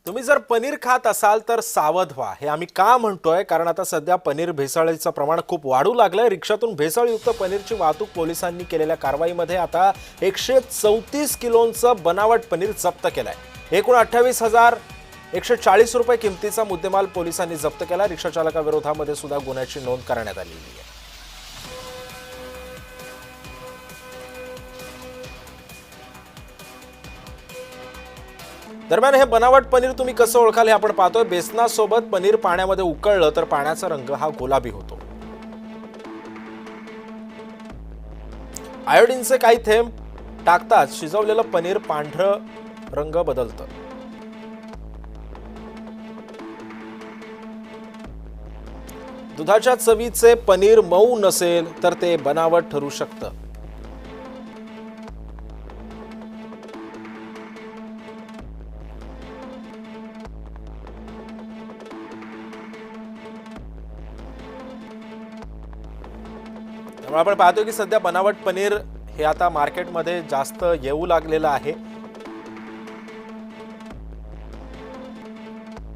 तुम्ही जर पनीर खात असाल तर सावध व्हा। हे आम्ही का म्हणतोय, कारण आता सध्या पनीर भेसळीचं प्रमाण खूप वाढू लागलंय। रिक्षातून भेसळयुक्त पनीरची वाहतूक पोलिसांनी केलेल्या कारवाईमध्ये आता 134 किलोचं बनावट पनीर जप्त केलंय। एकूण 28,140 रुपये किमतीचा मुद्देमाल पोलिसांनी जप्त केला। रिक्षाचालकाविरोधामध्ये सुद्धा गुन्ह्याची नोंद करण्यात आलेली आहे। दरम्यान हे बनावट पनीर तुम्ही कसं ओळखाल हे आपण पाहतोय। बेसनासोबत पनीर पाण्यामध्ये उकळलं तर पाण्याचा रंग हा गुलाबी होतो। आयोडीनचे काही थेंब टाकताच शिजवलेलं पनीर पांढरं रंग बदलतं। दुधाच्या चवीचे पनीर मऊ नसेल तर ते बनावट ठरू शकतं। त्यामुळे आपण पाहतोय की सध्या बनावट पनीर हे आता मार्केटमध्ये जास्त येऊ लागलेलं आहे।